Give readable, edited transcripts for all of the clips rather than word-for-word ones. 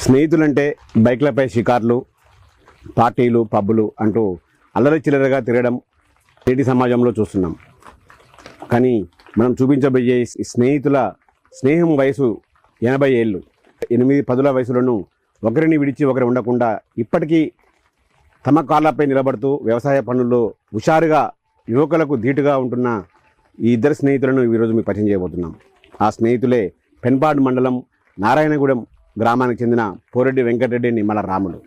స్నేహితులంటే బైక్లపై షికార్లు, పార్టీలు, పబ్బులు అంటూ అల్లరి చిల్లరగా తిరగడం నేటి సమాజంలో చూస్తున్నాం. కానీ మనం చూపించబోయే స్నేహితుల స్నేహం వయసు 80 ఏళ్ళు. 8-10 వయసులను ఒకరిని విడిచి ఒకరు ఉండకుండా ఇప్పటికీ తమ కాళ్ళపై నిలబడుతూ వ్యవసాయ పనుల్లో హుషారుగా యువకులకు ధీటుగా ఉంటున్న ఈ ఇద్దరు స్నేహితులను ఈరోజు మీకు పరిచయం చేయబోతున్నాం. ఆ స్నేహితులే పెన్పాడు మండలం నారాయణగూడెం గ్రామానికి చెందిన పోరెడ్డి వెంకటరెడ్డి, నిమ్మల రాములు.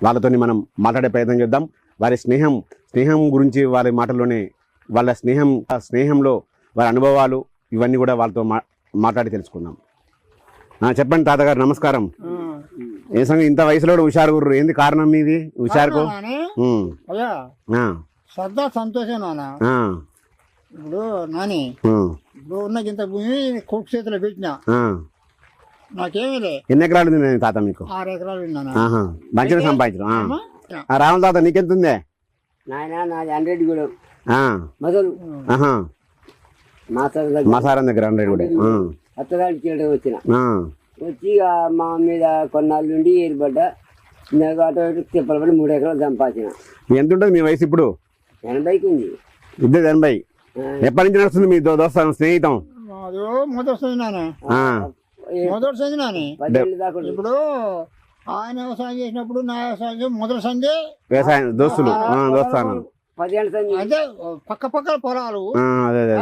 వాళ్ళతో మనం మాట్లాడే ప్రయత్నం చేద్దాం. వారి స్నేహం గురించి వారి మాటల్లోనే వాళ్ళ స్నేహంలో వారి అనుభవాలు ఇవన్నీ కూడా వాళ్ళతో మాట్లాడి తెలుసుకుందాం. చెప్పండి తాతగారు, నమస్కారం. ఏ సంగతి ఇంత వయసులో హుషారు గుర్రు, ఏంది కారణం మీది హుషారుకు? సరదా సంతోషం నాన్న. ఇప్పుడు నాని ఇప్పుడు ఉన్న ఇంత భూమి కొడుకు చేతిలో పెట్టినా నాకేమీ లే. ఎన్ని ఎకరాలు ఉంది తాత మీకు? 6 ఎకరాలు విన్నాను. మంచిగా సంపాదించడం. రాముల తాత నీకెంత ఉందే? నాయన నాది 100 కూడా మొదలు మాసారం దగ్గర 100 కూడా అత్తగారికి వచ్చిన వచ్చి ఇక మా మీద కొన్నాళ్ళు నుండి ఏర్పడ్డ అటు తిప్పలపడి 3 ఎకరాలు సంపాదించిన. ఎంత ఉంటుంది మీ వయసు ఇప్పుడు? 80కి ఉంది. ఇద్దరు 80. ఎప్పటి నుంచి నడుస్తుంది మీ దోస్తం స్నేహితం? మొదటి నాని 10 ఏళ్ళు దాకా ఉంది. ఇప్పుడు ఆయన వ్యవసాయం చేసినప్పుడు నా వ్యవసాయం మొదటి సందే వ్యవసాయం దోస్తులు దోస్తాను 10 ఏళ్ళ సంది అంటే పక్క పొలాలు.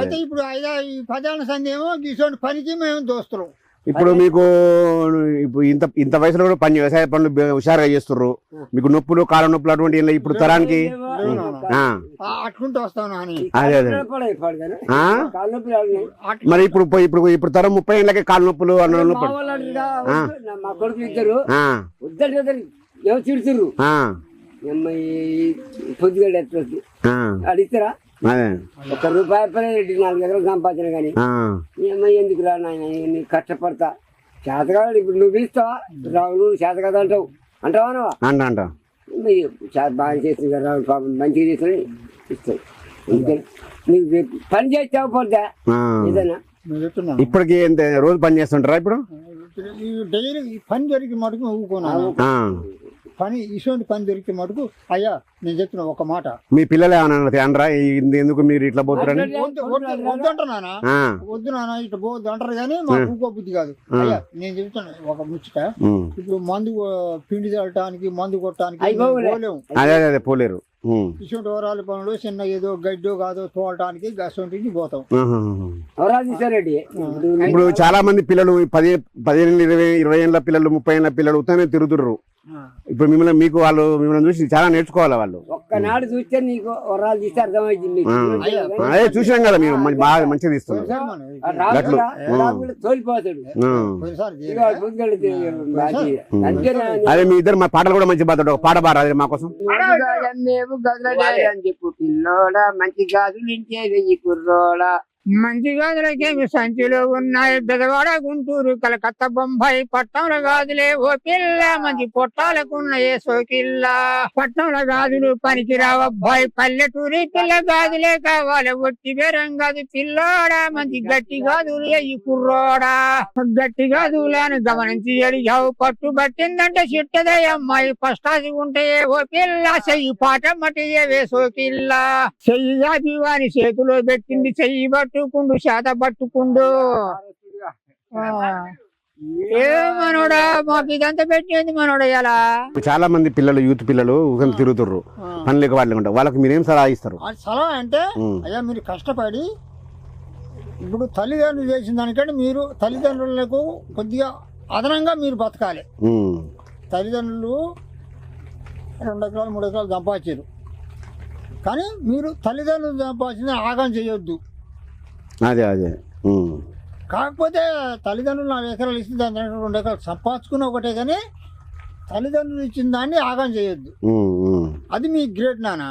అయితే ఇప్పుడు ఈ 10 ఏళ్ళ సంది ఏమో గీసోంటి పనికి మేము దోస్తులు. ఇప్పుడు మీకు ఇంత వయసులో కూడా వ్యవసాయ పనులు హుషారుగా చేస్తుర్రు. మీకు నొప్పులు, కాళ్ళ నొప్పులు అటువంటి ఇప్పుడు తరానికి అట్లుంటూ వస్తాను అని. అదే అదే మరి ఇప్పుడు తరం 30 ఏళ్ళకే కాళ్ళ నొప్పులు అన్న నొప్పులు. మా కొడుకు ఇద్దరు ఎవరు తిడుతుర్రు పొద్దుగడ ఎత్తు అడిగితేరా ₹1 4 ఎకరాలు సంపాదించిన కానీ ఎందుకు రా నాయన కష్టపడతా చేతకాడు. ఇప్పుడు నువ్వు ఇస్తావా రావు, నువ్వు చేత కదా అంటావు అంటావా? అంట బాగా చేస్తుంది కదా రావు, పాపం మంచిగా చేస్తుంది ఇస్తావు. ఎందుకని నీకు పని చేస్తావు పోతే ఏదైనా ఇప్పటికి రోజు పని చేస్తుంటారా? ఇప్పుడు డైలీ పని దొరికి మటుకు ఊరుకున్నాను. పని ఇటువంటి పని దొరికే మటుకు అయ్యా నేను చెప్పిన ఒక మాట. మీ పిల్లలు ఏమన్నా అనరా ఎందుకు మీరు ఇట్లా పోతారని? వద్దంటున్నానా? వద్దు నాన్న ఇట్లా పోవద్దు అంటారు కానీ మాకు ఊకో బుద్ధి కాదు. అయ్యా నేను చెప్తాను ఒక ముచ్చట. ఇప్పుడు మందు పిండి చల్లటానికి మందు కొట్టడానికి పోలేము. అదే పోలేరు. ఇటువంటి వరాల పనులు చిన్న ఏదో గడ్డో కాదో తోలటానికి గసంటికి పోతాం. ఇప్పుడు చాలా మంది పిల్లలు 15-20 ఏళ్ళ పిల్లలు, 30 ఏళ్ళ పిల్లలు ఉత్తమే తిరుగుతుర్రు. ఇప్పుడు మిమ్మల్ని చూసి చాలా నేర్చుకోవాలి వాళ్ళు. ఒక్కనాడు చూస్తే నీకు వరాలు తీస్తే అర్థమైంది. అదే చూసాం కదా, మీరు బాగా మంచిగా తీస్తున్నారు. తోలిపోతాడు. అదే మీ ఇద్దరు మా పాటలు కూడా మంచి పాడతాడు. ఒక పాట పాడాలి మా కోసం. అని చెప్పు పిల్లోడా మంచి గాజులు ఇంటే వెయ్యి కుర్రోడా. మంచి గాజులకేమి సంచిలో ఉన్నాయి బెదవాడ, గుంటూరు, కలకత్తా, బొంబాయి పట్టణంల గాజులే ఓ పిల్ల మంచి పొట్టాలకున్నాయే సోకిల్లా. పట్టణంల గాజులు పనికి రావబ్బాయి, పల్లెటూరి పిల్ల గాజులే కావాలి. ఒట్టి బేరం గాజు పిల్లోడా మంచి గట్టి గాజులు ఈ కుర్రోడా. గట్టి గాజులను గమనించి అడిగావు, పట్టు పట్టిందంటే చిట్టదే అమ్మాయి పష్టాసి ఉంటే ఓ పిల్ల. చెయ్యి పాట మట్టియే వేసోకిల్లా. చెయ్యి గాజు వారి చేతిలో పెట్టింది, చెయ్యి పట్టుకుండు శాత పట్టుకుండు. మనోడా మాకు ఇదంతా పెట్టింది మనోడా. ఇలా చాలా మంది పిల్లలు, యూత్ పిల్లలు తిరుగుతుర్రు పని లేక వాళ్ళు. వాళ్ళకి మీరేం సలహా ఇస్తారు? సలహా అంటే అయ్యా మీరు కష్టపడి ఇప్పుడు తల్లిదండ్రులు చేసిన దానికంటే మీరు తల్లిదండ్రులకు కొద్దిగా అదనంగా మీరు బతకాలి. తల్లిదండ్రులు 2 ఎకరాలు 3 ఎకరాలు సంపాదించారు కానీ మీరు తల్లిదండ్రులు సంపాదించిన ఆగం చేయొద్దు. అదే కాకపోతే తల్లిదండ్రులు 4 ఎకరాలు ఇచ్చి దాని 2 ఎకరాలు సంపాదించుకున్న ఒకటే కానీ తల్లిదండ్రులు ఇచ్చిన దాన్ని ఆగం చేయొద్దు. అది మీ గ్రేట్ నాన్న.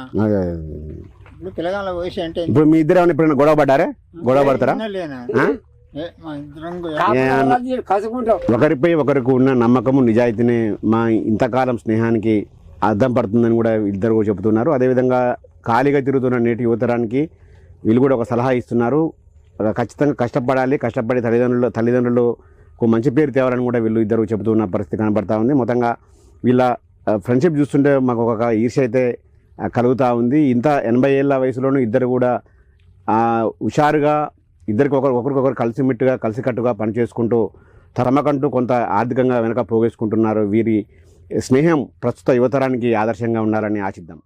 ఇప్పుడు పిల్లగాళ్ళ వయసు అంటే ఇప్పుడు మీ ఇద్దరు ఎప్పుడైనా గొడవ పడ్డారా? గొడవ పడతారా? ఒకరిపై ఒకరికి ఉన్న నమ్మకము, నిజాయితీనే మా ఇంతకాలం స్నేహానికి అర్థం పడుతుందని కూడా ఇద్దరు కూడా చెబుతున్నారు. అదేవిధంగా ఖాళీగా తిరుగుతున్న నేటి యువతరానికి వీళ్ళు కూడా ఒక సలహా ఇస్తున్నారు. ఖచ్చితంగా కష్టపడాలి. కష్టపడి తల్లిదండ్రులు ఒక మంచి పేరు తేవాలని కూడా వీళ్ళు ఇద్దరు చెబుతున్న పరిస్థితి కనబడతా ఉంది. మొత్తంగా వీళ్ళ ఫ్రెండ్షిప్ చూస్తుంటే మాకు ఒక ఈర్ష్య అయితే కలుగుతూ ఉంది. ఇంత 80 ఏళ్ళ వయసులోనూ ఇద్దరు కూడా హుషారుగా ఇద్దరికి ఒకరికొకరు కలిసిమెట్టుగా కలిసికట్టుగా పనిచేసుకుంటూ తమకంటూ కొంత ఆర్థికంగా వెనక పోగేసుకుంటున్నారు. వీరి స్నేహం ప్రస్తుత యువతరానికి ఆదర్శంగా ఉండాలని ఆశిద్దాం.